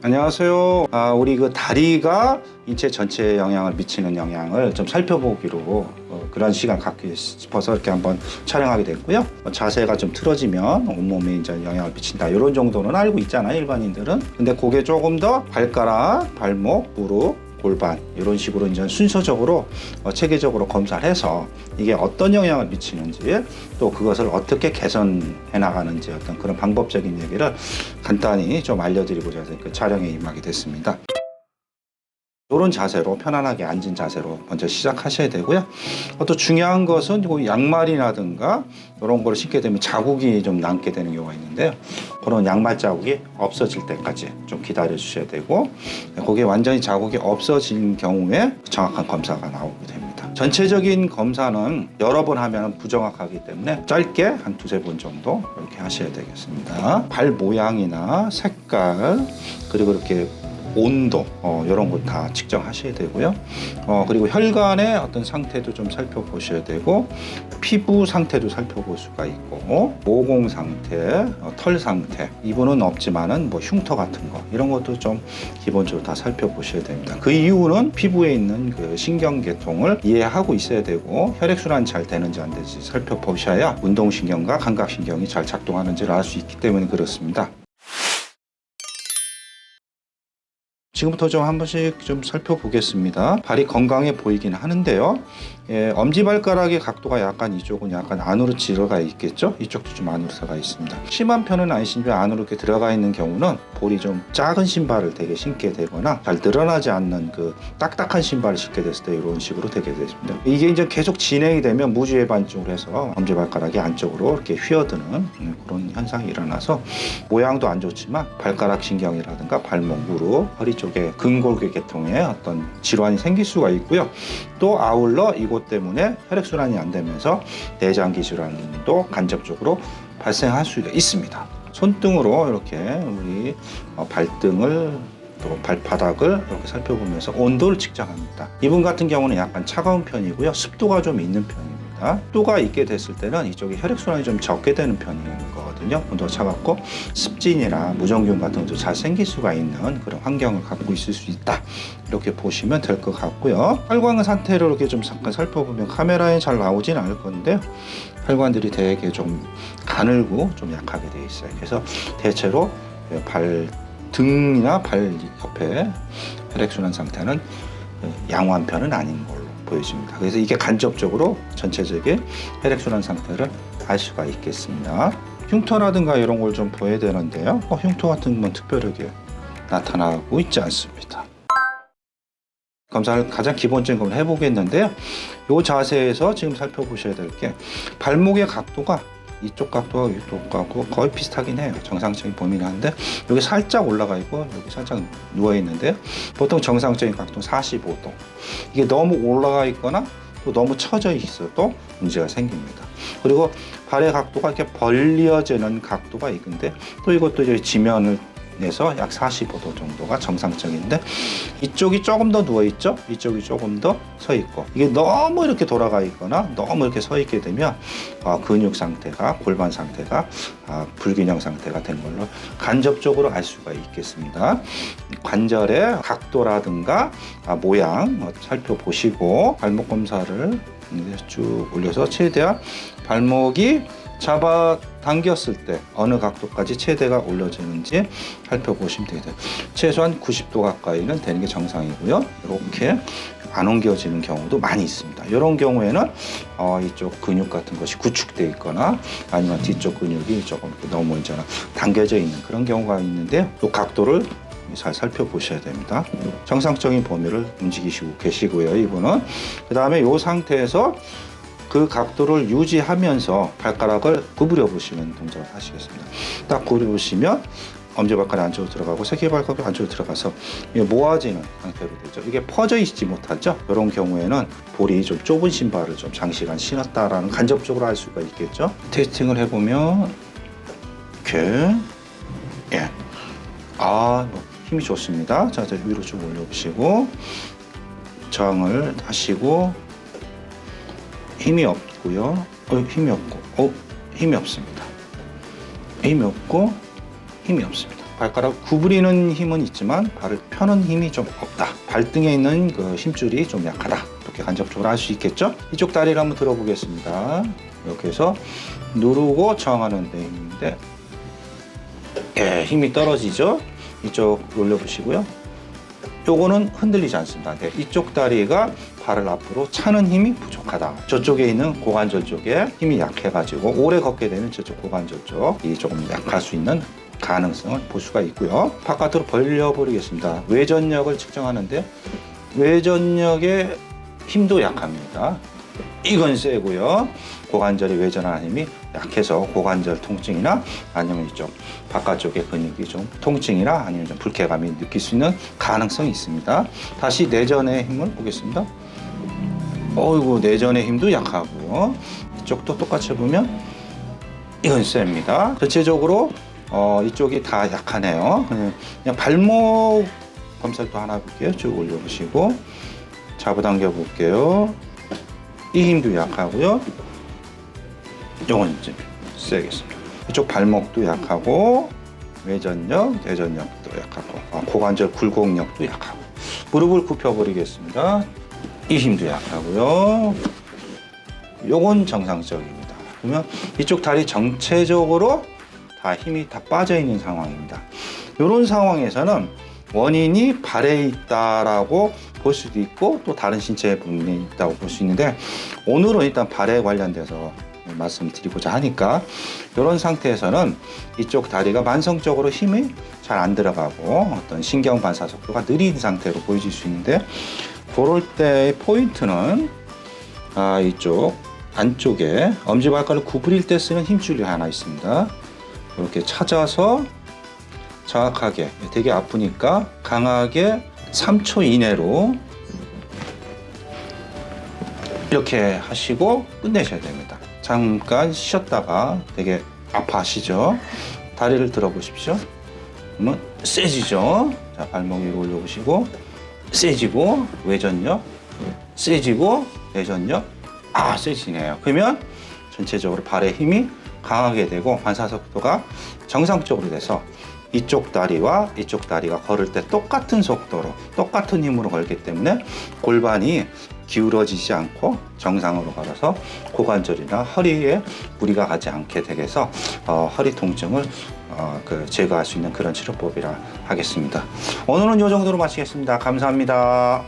안녕하세요. 우리 그 다리가 인체 전체에 영향을 미치는 영향을 좀 살펴보기로 그런 시간 갖고 싶어서 이렇게 한번 촬영하게 됐고요. 자세가 좀 틀어지면 온몸에 이제 영향을 미친다. 이런 정도는 알고 있잖아요, 일반인들은. 근데 그게 조금 더 발가락, 발목, 무릎, 골반 이런 식으로 이제 순서적으로 체계적으로 검사를 해서 이게 어떤 영향을 미치는지 또 그것을 어떻게 개선해 나가는지 어떤 그런 방법적인 얘기를 간단히 좀 알려드리고자 해서 그 촬영에 임하게 됐습니다. 이런 자세로 편안하게 앉은 자세로 먼저 시작하셔야 되고요. 또 중요한 것은 양말이라든가 이런 걸 신게 되면 자국이 좀 남게 되는 경우가 있는데요. 그런 양말 자국이 없어질 때까지 좀 기다려 주셔야 되고, 거기에 완전히 자국이 없어진 경우에 정확한 검사가 나오게 됩니다. 전체적인 검사는 여러 번 하면 부정확하기 때문에 짧게 한 두세 번 정도 이렇게 하셔야 되겠습니다. 발 모양이나 색깔 그리고 이렇게 온도 이런 거 다 측정하셔야 되고요. 그리고 혈관의 어떤 상태도 좀 살펴보셔야 되고, 피부 상태도 살펴볼 수가 있고, 모공 상태, 털 상태, 이분은 없지만은 뭐 흉터 같은 거 이런 것도 좀 기본적으로 다 살펴보셔야 됩니다. 그 이유는 피부에 있는 그 신경계통을 이해하고 있어야 되고, 혈액순환 잘 되는지 안 되는지 살펴보셔야 운동신경과 감각신경이 잘 작동하는지를 알 수 있기 때문에 그렇습니다. 지금부터 좀 한 번씩 좀 살펴보겠습니다. 발이 건강해 보이긴 하는데요. 엄지발가락의 각도가 약간 이쪽은 약간 안으로 들어가 있겠죠? 이쪽도 좀 안으로 들어가 있습니다. 심한 편은 아니시지만 안으로 이렇게 들어가 있는 경우는 볼이 좀 작은 신발을 되게 신게 되거나 잘 늘어나지 않는 그 딱딱한 신발을 신게 됐을 때 이런 식으로 되게 되십니다. 이게 이제 계속 진행이 되면 무지해반증으로 해서 엄지발가락이 안쪽으로 이렇게 휘어드는 그런 현상이 일어나서 모양도 안 좋지만 발가락 신경이라든가 발목, 무릎, 허리 쪽에 근골격 계통에 어떤 질환이 생길 수가 있고요. 또 아울러 이것 때문에 혈액순환이 안 되면서 내장기 질환도 간접적으로 발생할 수가 있습니다. 손등으로 이렇게 우리 발등을 또 발바닥을 이렇게 살펴보면서 온도를 측정합니다. 이분 같은 경우는 약간 차가운 편이고요. 습도가 좀 있는 편입니다. 습도가 있게 됐을 때는 이쪽에 혈액순환이 좀 적게 되는 편인 거거든요. 온도가 차갑고 습진이나 무정균 같은 것도 잘 생길 수가 있는 그런 환경을 갖고 있을 수 있다. 이렇게 보시면 될 것 같고요. 혈관 상태를 이렇게 좀 잠깐 살펴보면 카메라에 잘 나오진 않을 건데요. 혈관들이 되게 좀 가늘고 좀 약하게 되어 있어요. 그래서 대체로 등이나 발 옆에 혈액순환 상태는 양호한 편은 아닌 걸로 보여집니다. 그래서 이게 간접적으로 전체적인 혈액순환 상태를 알 수가 있겠습니다. 흉터라든가 이런 걸 좀 보여야 되는데요. 흉터 같은 건 특별하게 나타나고 있지 않습니다. 검사를 가장 기본적인 걸 해보겠는데요. 이 자세에서 지금 살펴보셔야 될 게 발목의 각도가 이쪽 각도와 이쪽 각도 거의 비슷하긴 해요. 정상적인 범위는 한데 여기 살짝 올라가 있고 여기 살짝 누워 있는데요. 보통 정상적인 각도는 45도. 이게 너무 올라가 있거나 또 너무 처져 있어도 문제가 생깁니다. 그리고 발의 각도가 이렇게 벌려지는 각도가 있는데 또 이것도 이제 지면을 내서 약 45도 정도가 정상적인데, 이쪽이 조금 더 누워 있죠? 이쪽이 조금 더 서 있고, 이게 너무 이렇게 돌아가 있거나 너무 이렇게 서 있게 되면 근육 상태가, 골반 상태가 불균형 상태가 된 걸로 간접적으로 알 수가 있겠습니다. 관절의 각도라든가 모양 살펴보시고 발목 검사를 쭉 올려서 최대한 발목이 잡아 당겼을 때 어느 각도까지 최대가 올려지는지 살펴보시면 되겠어요. 최소한 90도 가까이는 되는 게 정상이고요. 이렇게 안 옮겨지는 경우도 많이 있습니다. 이런 경우에는 이쪽 근육 같은 것이 구축되어 있거나 아니면 뒤쪽 근육이 조금 너무 이제 당겨져 있는 그런 경우가 있는데요. 이 각도를 잘 살펴보셔야 됩니다. 정상적인 범위를 움직이시고 계시고요. 이분은 그 다음에 이 상태에서 그 각도를 유지하면서 발가락을 구부려 보시는 동작을 하시겠습니다. 딱 구부려 보시면 엄지발가락이 안쪽으로 들어가고 새끼발가락이 안쪽으로 들어가서 모아지는 상태로 되죠. 이게 퍼져 있지 못하죠. 이런 경우에는 볼이 좀 좁은 신발을 좀 장시간 신었다라는 간접적으로 알 수가 있겠죠. 테스팅을 해보면 이렇게 힘이 좋습니다. 자, 위로 좀 올려보시고 저항을 하시고 힘이 없고요. 힘이 없고 힘이 없습니다. 힘이 없고 힘이 없습니다. 발가락 구부리는 힘은 있지만 발을 펴는 힘이 좀 없다. 발등에 있는 그 힘줄이 좀 약하다. 이렇게 간접적으로 알 수 있겠죠? 이쪽 다리를 한번 들어보겠습니다. 이렇게 해서 누르고 저항하는 데 있는데 힘이 떨어지죠? 이쪽 올려보시고요. 요거는 흔들리지 않습니다. 네, 이쪽 다리가 발을 앞으로 차는 힘이 부족하다. 저쪽에 있는 고관절 쪽에 힘이 약해가지고 오래 걷게 되면 저쪽 고관절 쪽이 조금 약할 수 있는 가능성을 볼 수가 있고요. 바깥으로 벌려버리겠습니다. 외전력을 측정하는데 외전력의 힘도 약합니다. 이건 세고요. 고관절이 외전하는 힘이 약해서 고관절 통증이나 아니면 이쪽 바깥쪽의 근육이 좀 통증이나 아니면 좀 불쾌감이 느낄 수 있는 가능성이 있습니다. 다시 내전의 힘을 보겠습니다. 어이구, 내전의 힘도 약하고요. 이쪽도 똑같이 보면 이건 셉니다. 전체적으로 이쪽이 다 약하네요. 그냥 발목 검사도 하나 볼게요. 쭉 올려보시고 잡아당겨 볼게요. 이 힘도 약하고요. 요건 좀 세겠습니다. 이쪽 발목도 약하고 외전력, 내전력도 약하고 고관절 굴곡력도 약하고 무릎을 굽혀 버리겠습니다. 이 힘도 약하고요. 요건 정상적입니다. 그러면 이쪽 다리 전체적으로 다 힘이 다 빠져 있는 상황입니다. 이런 상황에서는 원인이 발에 있다라고 볼 수도 있고 또 다른 신체 부분에 있다고 볼 수 있는데 오늘은 일단 발에 관련돼서 말씀드리고자 하니까 이런 상태에서는 이쪽 다리가 만성적으로 힘이 잘 안 들어가고 어떤 신경 반사 속도가 느린 상태로 보여질 수 있는데 그럴 때의 포인트는 이쪽 안쪽에 엄지발가락을 구부릴 때 쓰는 힘줄이 하나 있습니다. 이렇게 찾아서 정확하게 되게 아프니까 강하게 3초 이내로 이렇게 하시고 끝내셔야 됩니다. 잠깐 쉬었다가 되게 아파하시죠? 다리를 들어 보십시오. 그러면 세지죠? 자, 발목 위로 올려보시고 세지고 외전력 세지고 내전력 세지네요. 그러면 전체적으로 발의 힘이 강하게 되고 반사 속도가 정상적으로 돼서 이쪽 다리와 이쪽 다리가 걸을 때 똑같은 속도로 똑같은 힘으로 걸기 때문에 골반이 기울어지지 않고 정상으로 걸어서 고관절이나 허리에 무리가 가지 않게 되게서 허리 통증을 제거할 수 있는 그런 치료법이라 하겠습니다. 오늘은 이 정도로 마치겠습니다. 감사합니다.